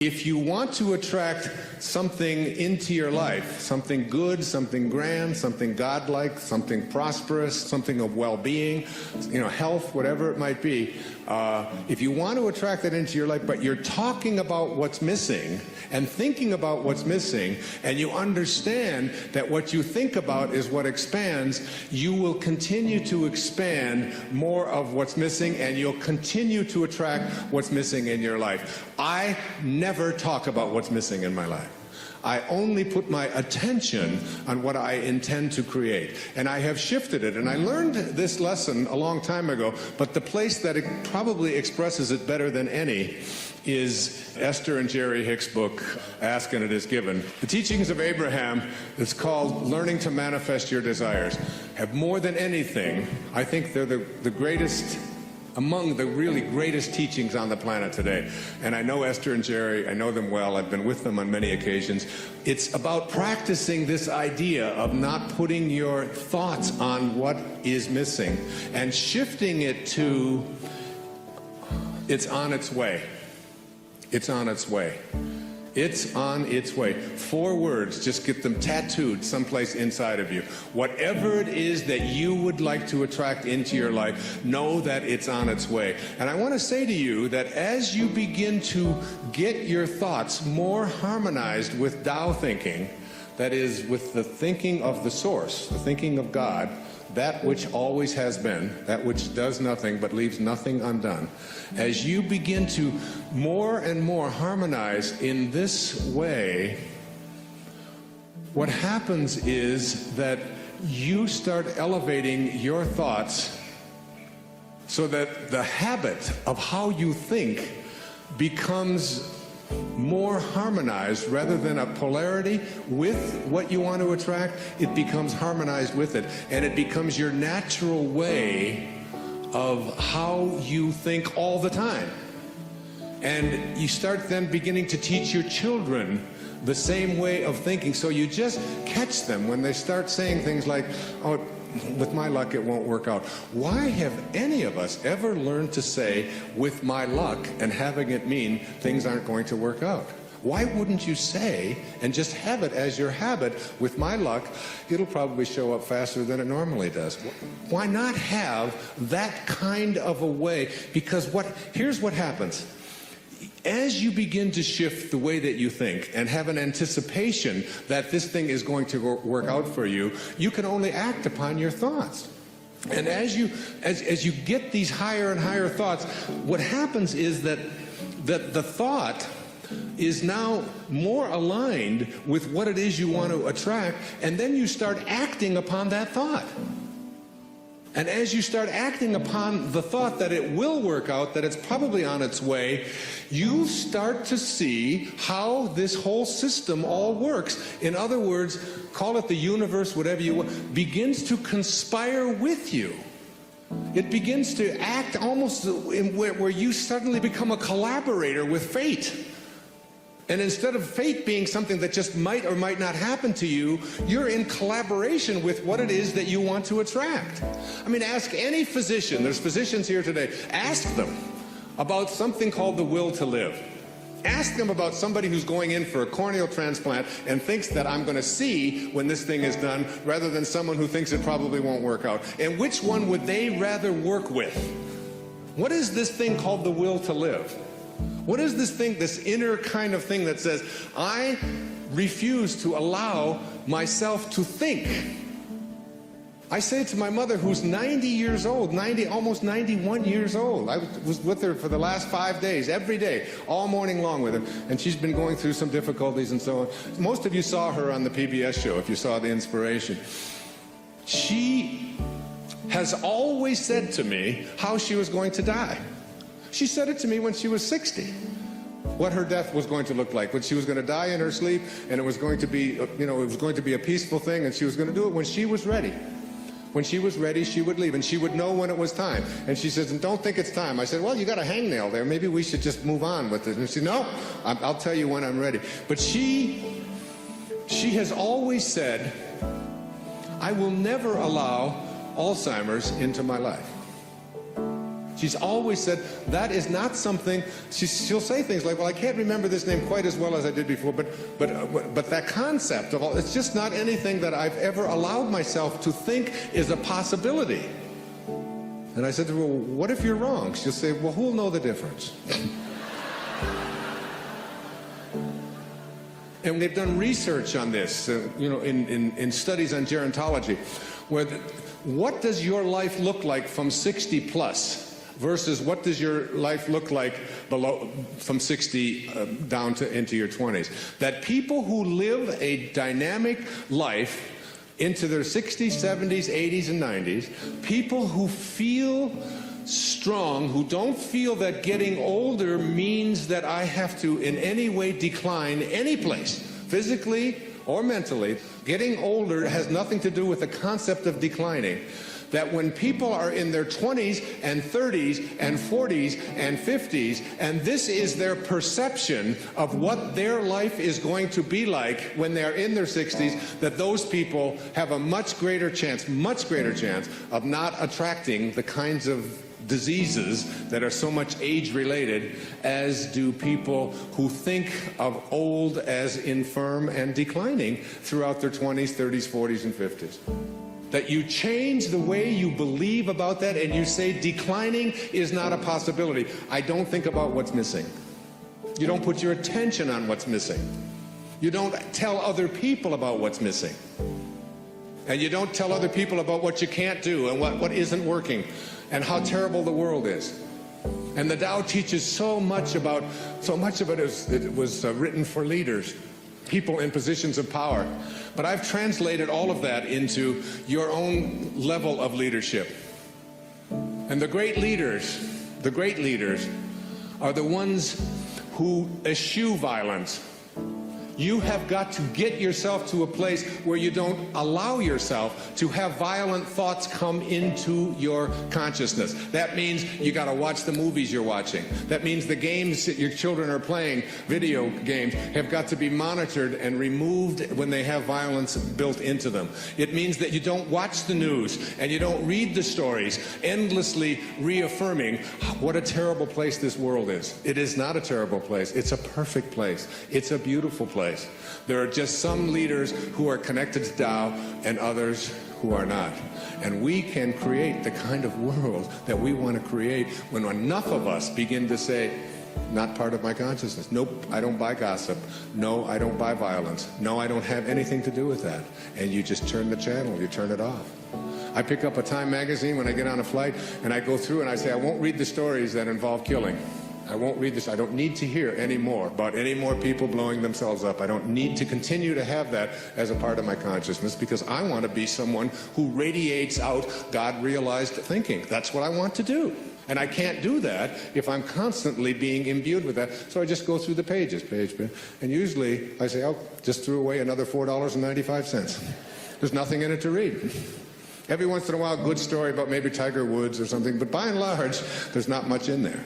If you want to attract something into your life, something good, something grand, something godlike, something prosperous, something of well-being, health, whatever it might be, if you want to attract that into your life, but you're talking about what's missing and thinking about what's missing, and you understand that what you think about is what expands, you will continue to expand more of what's missing, and you'll continue to attract what's missing in your life. I never talk about what's missing in my life. I only put my attention on what I intend to create. And I have shifted it. And I learned this lesson a long time ago, but the place that it probably expresses it better than any is Esther and Jerry Hicks' book, Ask and It Is Given. The teachings of Abraham, it's called Learning to Manifest Your Desires, have more than anything, I think they're the greatest, among the really greatest teachings on the planet today. And I know Esther and Jerry, I know them well, I've been with them on many occasions. It's about practicing this idea of not putting your thoughts on what is missing and shifting it to, it's on its way. It's on its way. It's on its way. 4 words, just get them tattooed someplace inside of you. Whatever it is that you would like to attract into your life, know that it's on its way. And I want to say to you that as you begin to get your thoughts more harmonized with Tao thinking, that is, with the thinking of the source, the thinking of God, that which always has been, that which does nothing but leaves nothing undone. As you begin to more and more harmonize in this way, what happens is that you start elevating your thoughts so that the habit of how you think becomes more harmonized. Rather than a polarity with what you want to attract, it becomes harmonized with it, and it becomes your natural way of how you think all the time. And you start then beginning to teach your children the same way of thinking, so you just catch them when they start saying things like, oh, with my luck it won't work out. Why have any of us ever learned to say, with my luck, and having it mean things aren't going to work out? Why wouldn't you say, and just have it as your habit, with my luck, it'll probably show up faster than it normally does? Why not have that kind of a way? Because here's what happens. As you begin to shift the way that you think and have an anticipation that this thing is going to work out for you, you can only act upon your thoughts. And as you get these higher and higher thoughts, what happens is that the thought is now more aligned with what it is you want to attract, and then you start acting upon that thought. And as you start acting upon the thought that it will work out, that it's probably on its way, you start to see how this whole system all works. In other words, call it the universe, whatever you want, begins to conspire with you. It begins to act almost in where you suddenly become a collaborator with fate. And instead of fate being something that just might or might not happen to you, you're in collaboration with what it is that you want to attract. I mean, ask any physician, there's physicians here today, ask them about something called the will to live. Ask them about somebody who's going in for a corneal transplant and thinks that I'm going to see when this thing is done, rather than someone who thinks it probably won't work out. And which one would they rather work with? What is this thing called the will to live? What is this thing, this inner kind of thing that says, I refuse to allow myself to think? I say to my mother, who's 90 years old, almost 91 years old. I was with her for the last 5 days, every day, all morning long with her. And she's been going through some difficulties and so on. Most of you saw her on the PBS show, if you saw The Inspiration. She has always said to me how she was going to die. She said it to me when she was 60, what her death was going to look like, when she was going to die in her sleep, and it was going to be, it was going to be a peaceful thing, and she was going to do it when she was ready. When she was ready, she would leave, and she would know when it was time. And she says, and don't think it's time. I said, well, you got a hangnail there. Maybe we should just move on with it. And she said, no, I'll tell you when I'm ready. But she has always said, I will never allow Alzheimer's into my life. She's always said that is not something. She'll say things like, "Well, I can't remember this name quite as well as I did before, but that concept of all, it's just not anything that I've ever allowed myself to think is a possibility." And I said to her, "Well, what if you're wrong?" She'll say, "Well, who'll know the difference?" And they've done research on this, in studies on gerontology, where what does your life look like from 60 plus versus what does your life look like from 60 down to into your 20s? That people who live a dynamic life into their 60s, 70s, 80s, and 90s, people who feel strong, who don't feel that getting older means that I have to in any way decline any place, physically or mentally. Getting older has nothing to do with the concept of declining. That when people are in their 20s and 30s and 40s and 50s, and this is their perception of what their life is going to be like when they're in their 60s, that those people have a much greater chance of not attracting the kinds of diseases that are so much age-related as do people who think of old as infirm and declining throughout their 20s, 30s, 40s, and 50s. That you change the way you believe about that and you say declining is not a possibility. I don't think about what's missing. You don't put your attention on what's missing. You don't tell other people about what's missing. And you don't tell other people about what you can't do and what isn't working and how terrible the world is. And the Tao teaches so much of it was written for leaders, people in positions of power. But I've translated all of that into your own level of leadership. And the great leaders are the ones who eschew violence. You have got to get yourself to a place where you don't allow yourself to have violent thoughts come into your consciousness. That means you got to watch the movies you're watching. That means the games that your children are playing, video games, have got to be monitored and removed when they have violence built into them. It means that you don't watch the news and you don't read the stories, endlessly reaffirming what a terrible place this world is. It is not a terrible place. It's a perfect place. It's a beautiful place. There are just some leaders who are connected to Tao and others who are not. And we can create the kind of world that we want to create when enough of us begin to say, not part of my consciousness. Nope, I don't buy gossip. No, I don't buy violence. No, I don't have anything to do with that. And you just turn the channel, you turn it off. I pick up a Time magazine when I get on a flight and I go through and I say, I won't read the stories that involve killing. I won't read this. I don't need to hear any more about any more people blowing themselves up. I don't need to continue to have that as a part of my consciousness because I want to be someone who radiates out God-realized thinking. That's what I want to do. And I can't do that if I'm constantly being imbued with that. So I just go through the pages, page. And usually I say, oh, just threw away another $4.95. There's nothing in it to read. Every once in a while, a good story about maybe Tiger Woods or something. But by and large, there's not much in there.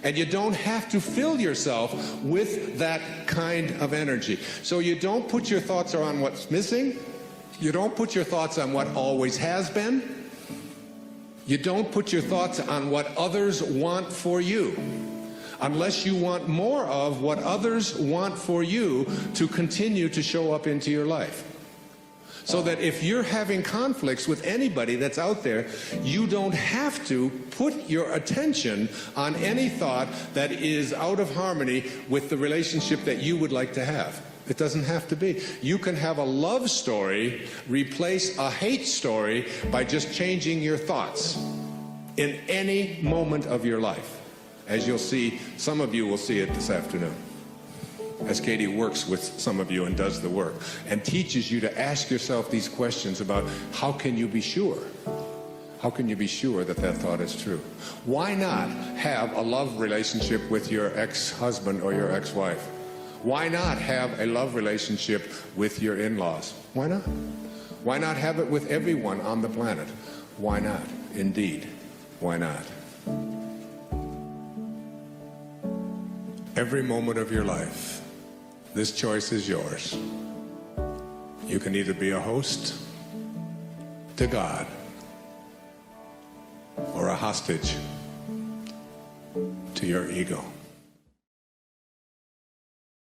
And you don't have to fill yourself with that kind of energy. So you don't put your thoughts on what's missing. You don't put your thoughts on what always has been. You don't put your thoughts on what others want for you, unless you want more of what others want for you to continue to show up into your life. So that if you're having conflicts with anybody that's out there, you don't have to put your attention on any thought that is out of harmony with the relationship that you would like to have. It doesn't have to be. You can have a love story replace a hate story by just changing your thoughts in any moment of your life. As you'll see, some of you will see it this afternoon, as Katie works with some of you and does the work and teaches you to ask yourself these questions about how can you be sure? How can you be sure that that thought is true? Why not have a love relationship with your ex-husband or your ex-wife? Why not have a love relationship with your in-laws? Why not? Why not have it with everyone on the planet? Why not? Indeed, why not? Every moment of your life, this choice is yours. You can either be a host to God or a hostage to your ego.